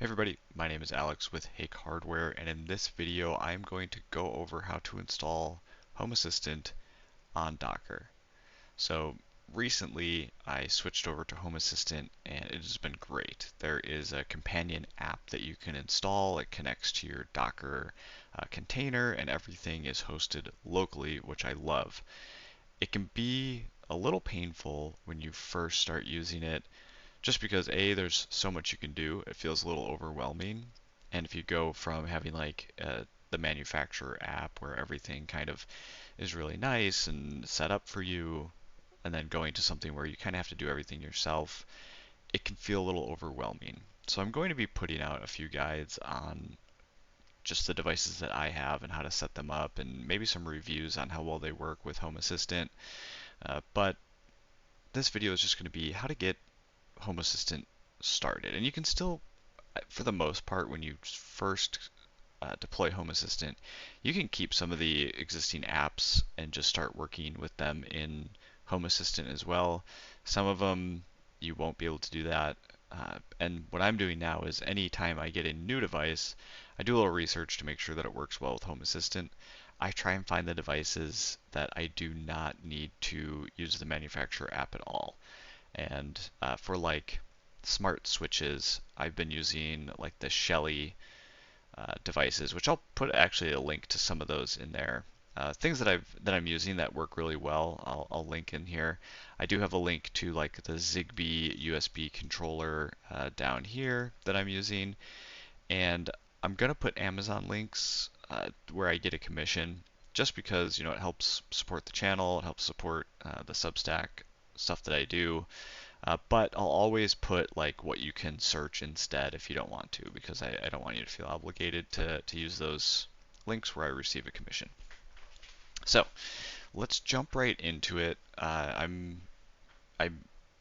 Hey everybody, my name is Alex with Hake Hardware, and in this video I'm going to go over how to install Home Assistant on Docker. So recently I switched over to Home Assistant and it has been great. There is a companion app that you can install. It connects to your Docker container and everything is hosted locally, which I love. It can be a little painful when you first start using it just because there's so much you can do, it feels a little overwhelming. And if you go from having the manufacturer app where everything kind of is really nice and set up for you, and then going to something where you kind of have to do everything yourself, it can feel a little overwhelming. So I'm going to be putting out a few guides on just the devices that I have and how to set them up, and maybe some reviews on how well they work with Home Assistant. But this video is just going to be how to get Home Assistant started. And you can still, for the most part, when you first deploy Home Assistant, you can keep some of the existing apps and just start working with them in Home Assistant as well. Some of them you won't be able to do that. And what I'm doing now is anytime I get a new device, I do a little research to make sure that it works well with Home Assistant. I try and find the devices that I do not need to use the manufacturer app at all. And for like smart switches, I've been using like the Shelly devices, which I'll put actually a link to some of those in there. Things that I'm using that work really well, I'll link in here. I do have a link to like the Zigbee USB controller down here that I'm using, and I'm gonna put Amazon links where I get a commission, just because it helps support the channel, it helps support the Substack stuff that I do. But I'll always put like what you can search instead if you don't want to, because I don't want you to feel obligated to use those links where I receive a commission. So let's jump right into it. I'm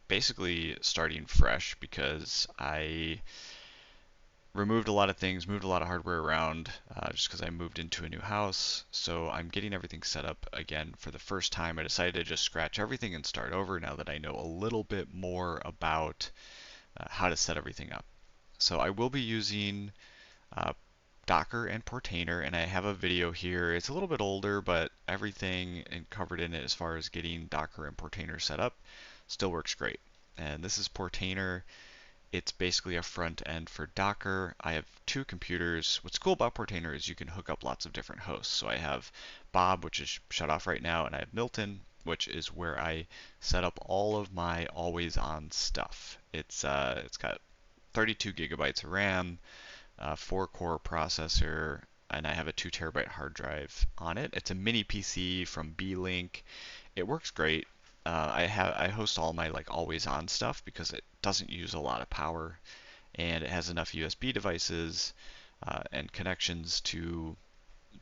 basically starting fresh because I removed a lot of things, moved a lot of hardware around just because I moved into a new house. So I'm getting everything set up again for the first time. I decided to just scratch everything and start over now that I know a little bit more about how to set everything up. So I will be using uh, Docker and Portainer, and I have a video here. It's a little bit older, but everything covered in it as far as getting Docker and Portainer set up still works great. And this is Portainer. It's basically a front end for Docker. I have two computers. What's cool about Portainer is you can hook up lots of different hosts. So I have Bob, which is shut off right now, and I have Milton, which is where I set up all of my always on stuff. It's got 32 gigabytes of RAM, 4-core processor, and I have a 2 terabyte hard drive on it. It's a mini PC from B-Link. It works great. I host all my like always on stuff because it doesn't use a lot of power, and it has enough USB devices and connections to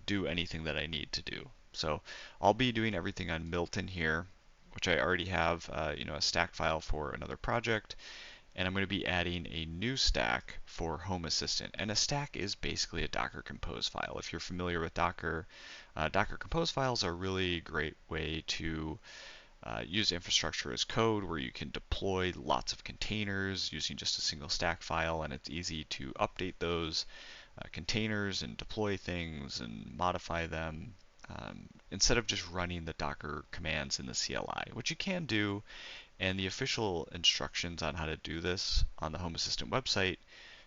do anything that I need to do. So I'll be doing everything on Milton here, which I already have a stack file for another project, and I'm going to be adding a new stack for Home Assistant. And a stack is basically a Docker Compose file. If you're familiar with Docker, Docker Compose files are a really great way to use infrastructure as code, where you can deploy lots of containers using just a single stack file, and it's easy to update those containers and deploy things and modify them instead of just running the Docker commands in the CLI, which you can do. And the official instructions on how to do this on the Home Assistant website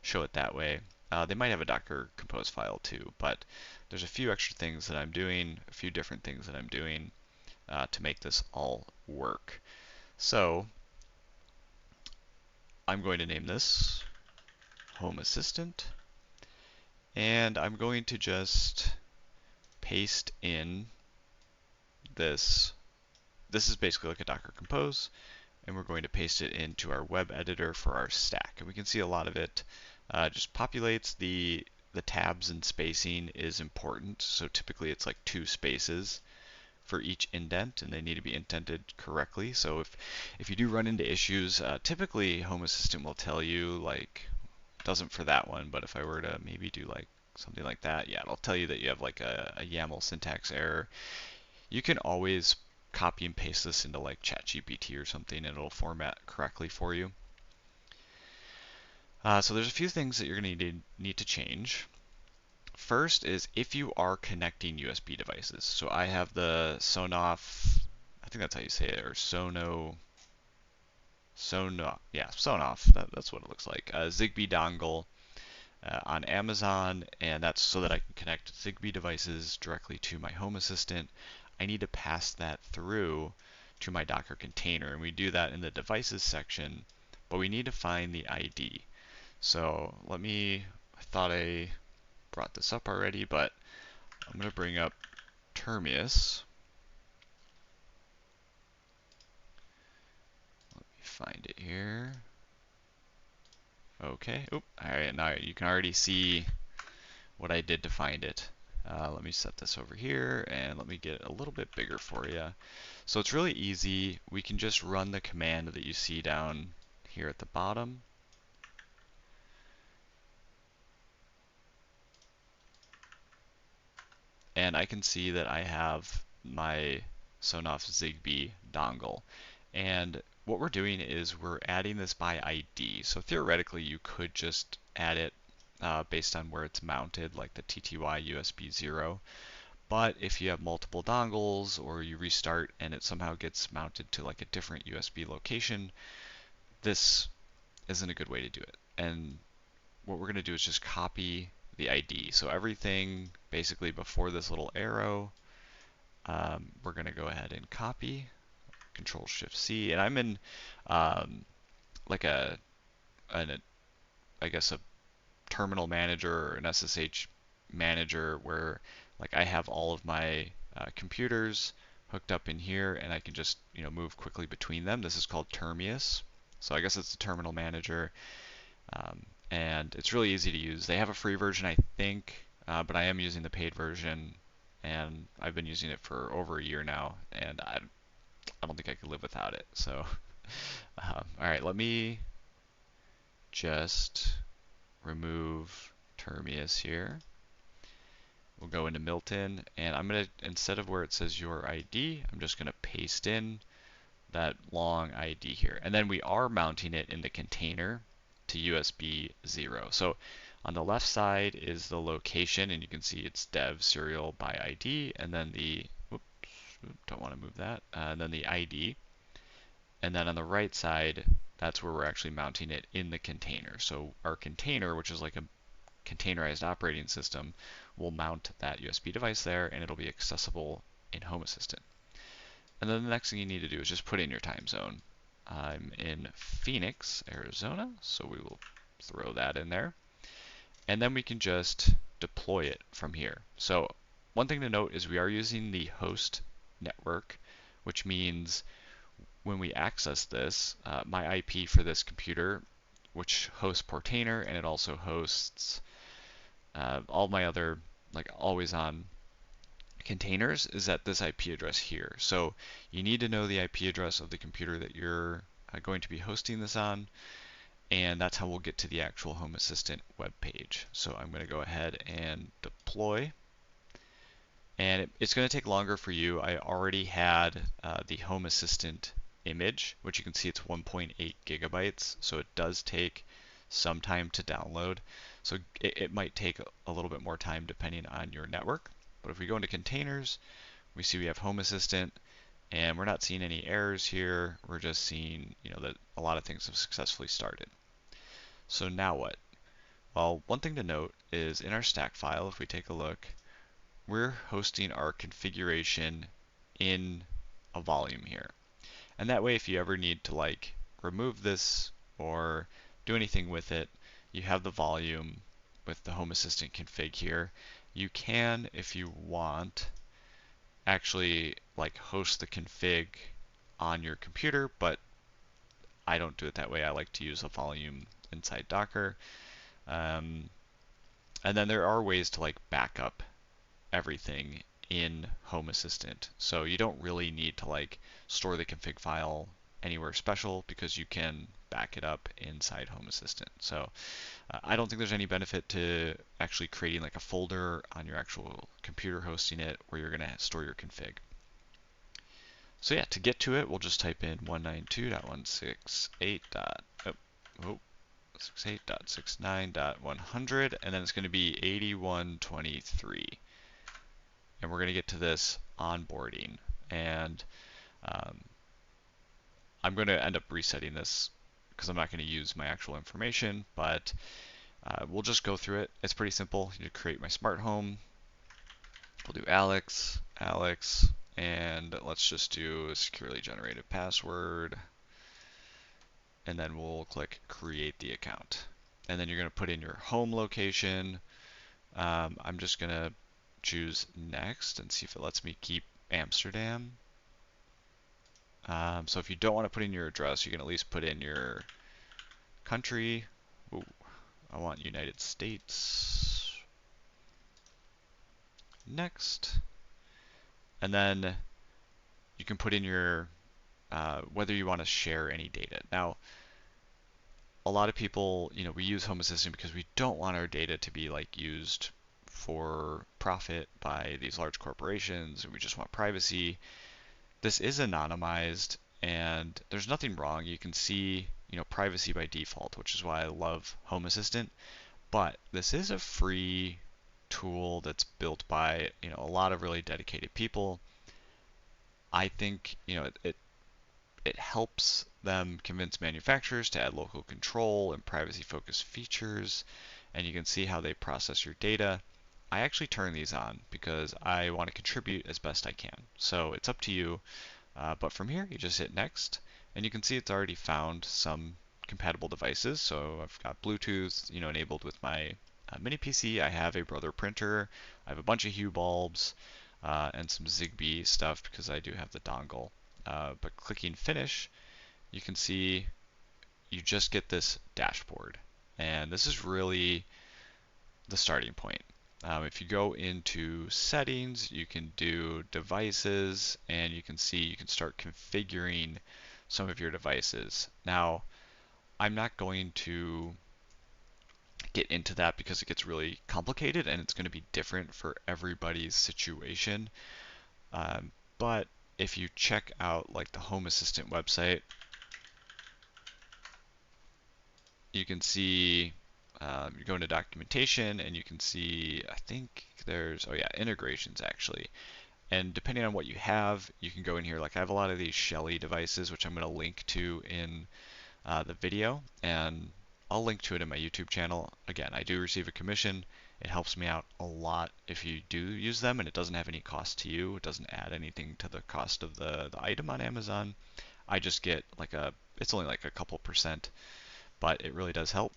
show it that way. They might have a Docker Compose file too, but there's a few extra things that I'm doing, a few different things that I'm doing to make this all work. So I'm going to name this Home Assistant, and I'm going to just paste in this. This is basically like a Docker Compose, and we're going to paste it into our web editor for our stack. And we can see a lot of it just populates. The tabs and spacing is important, so typically it's like 2 spaces for each indent, and they need to be indented correctly. So if you do run into issues, typically Home Assistant will tell you, like, doesn't for that one, but if I were to maybe do like something like that, yeah, it'll tell you that you have like a YAML syntax error. You can always copy and paste this into like ChatGPT or something, and it'll format correctly for you. So there's a few things that you're going to need to change. First is if you are connecting USB devices. So I have the Sonoff, I think that's how you say it, or Sonoff, that's what it looks like. Zigbee dongle on Amazon, and that's so that I can connect Zigbee devices directly to my Home Assistant. I need to pass that through to my Docker container, and we do that in the devices section, but we need to find the ID. So I thought I brought this up already, but I'm going to bring up Termius. Let me find it here. Okay. Oop. All right. Now you can already see what I did to find it. Let me set this over here and let me get it a little bit bigger for you. So it's really easy. We can just run the command that you see down here at the bottom. And I can see that I have my Sonoff Zigbee dongle. And what we're doing is we're adding this by ID. So theoretically, you could just add it based on where it's mounted, like the TTY USB 0. But if you have multiple dongles or you restart and it somehow gets mounted to like a different USB location, this isn't a good way to do it. And what we're going to do is just copy the ID. So everything basically before this little arrow, we're going to go ahead and copy, Control Shift C, and I'm in like I guess a terminal manager or an SSH manager where like I have all of my computers hooked up in here and I can just move quickly between them. This is called Termius. So I guess it's a terminal manager, and it's really easy to use. They have a free version, I think, but I am using the paid version, and I've been using it for over a year now, and I don't think I could live without it. So, all right, let me just remove Termius here. We'll go into Milton, and I'm going to, instead of where it says your ID, I'm just going to paste in that long ID here. And then we are mounting it in the container to USB 0. So on the left side is the location, and you can see it's dev serial by ID, and then the, whoops, don't want to move that, and then the ID. And then on the right side, that's where we're actually mounting it in the container. So our container, which is like a containerized operating system, will mount that USB device there, and it'll be accessible in Home Assistant. And then the next thing you need to do is just put in your time zone. I'm in Phoenix, Arizona, so we will throw that in there. And then we can just deploy it from here. So one thing to note is we are using the host network, which means when we access this, my IP for this computer, which hosts Portainer, and it also hosts all my other like always on containers, is at this IP address here. So you need to know the IP address of the computer that you're going to be hosting this on, and that's how we'll get to the actual Home Assistant web page. So I'm going to go ahead and deploy, and it's going to take longer for you. I already had the Home Assistant image, which you can see it's 1.8 gigabytes, so it does take some time to download. So it might take a little bit more time depending on your network. But if we go into containers, we see we have Home Assistant, and we're not seeing any errors here. We're just seeing, that a lot of things have successfully started. So now what? Well, one thing to note is in our stack file, if we take a look, we're hosting our configuration in a volume here. And that way, if you ever need to like remove this or do anything with it, you have the volume with the Home Assistant config here. You can, if you want, actually like host the config on your computer, but I don't do it that way. I like to use a volume inside Docker. And then there are ways to like back up everything in Home Assistant. So you don't really need to like store the config file anywhere special because you can back it up inside Home Assistant. So I don't think there's any benefit to actually creating like a folder on your actual computer hosting it where you're going to store your config. So yeah, to get to it, we'll just type in 192.168. 168.69.100, and then it's going to be 8123. And we're going to get to this onboarding. And I'm going to end up resetting this because I'm not going to use my actual information, but we'll just go through it. It's pretty simple. You create my smart home. We'll do Alex, and let's just do a securely generated password. And then we'll click create the account. And then you're going to put in your home location. I'm just going to choose next and see if it lets me keep Amsterdam. So if you don't want to put in your address, you can at least put in your country. Ooh, I want United States. Next. And then you can put in your whether you want to share any data. Now, a lot of people, we use Home Assistant because we don't want our data to be like used for profit by these large corporations, and we just want privacy. This is anonymized, and there's nothing wrong. You can see, privacy by default, which is why I love Home Assistant. But this is a free tool that's built by, a lot of really dedicated people. I think, it helps them convince manufacturers to add local control and privacy-focused features, and you can see how they process your data. I actually turn these on because I want to contribute as best I can. So it's up to you, but from here you just hit next, and you can see it's already found some compatible devices. So I've got Bluetooth, enabled with my mini PC. I have a Brother printer. I have a bunch of Hue bulbs and some Zigbee stuff because I do have the dongle. But clicking finish, you can see you just get this dashboard. And this is really the starting point. If you go into settings, you can do devices, and you can see you can start configuring some of your devices. Now, I'm not going to get into that because it gets really complicated and it's going to be different for everybody's situation. But if you check out like the Home Assistant website, you can see you go into documentation and you can see, I think there's, oh yeah, integrations actually. And depending on what you have, you can go in here. Like I have a lot of these Shelly devices, which I'm going to link to in the video, and I'll link to it in my YouTube channel. Again, I do receive a commission. It helps me out a lot if you do use them, and it doesn't have any cost to you. It doesn't add anything to the cost of the item on Amazon. I just get like it's only like a couple percent, but it really does help.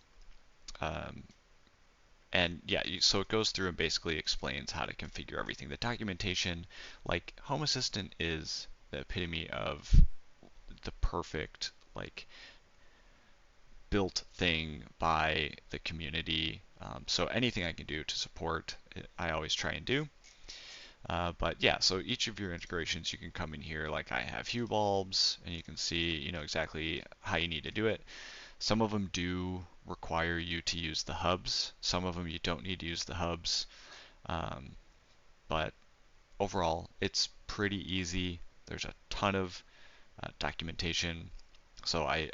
And yeah, so it goes through and basically explains how to configure everything. The documentation, like Home Assistant is the epitome of the perfect, like, built thing by the community. So anything I can do to support it, I always try and do. But yeah, so each of your integrations, you can come in here, like I have Hue bulbs, and you can see, exactly how you need to do it. Some of them do require you to use the hubs. Some of them you don't need to use the hubs. But overall, it's pretty easy. There's a ton of documentation. So I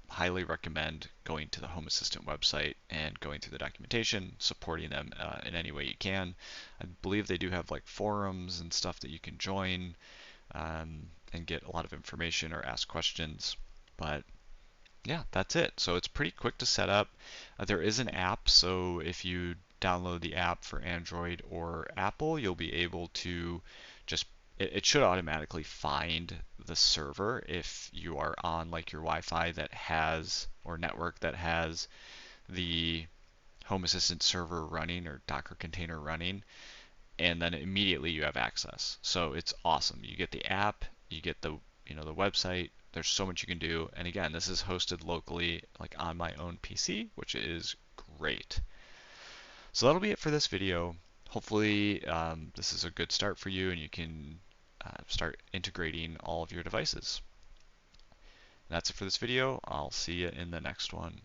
highly recommend going to the Home Assistant website and going through the documentation, supporting them in any way you can. I believe they do have like forums and stuff that you can join and get a lot of information or ask questions. But yeah, that's it. So it's pretty quick to set up. There is an app, so if you download the app for Android or Apple, you'll be able to just, it should automatically find the server if you are on like your Wi-Fi that has, or network that has the Home Assistant server running or Docker container running, and then immediately you have access. So it's awesome. You get the app, you get the the website. There's so much you can do. And again, this is hosted locally, like on my own PC, which is great. So that'll be it for this video. Hopefully this is a good start for you and you can start integrating all of your devices. That's it for this video. I'll see you in the next one.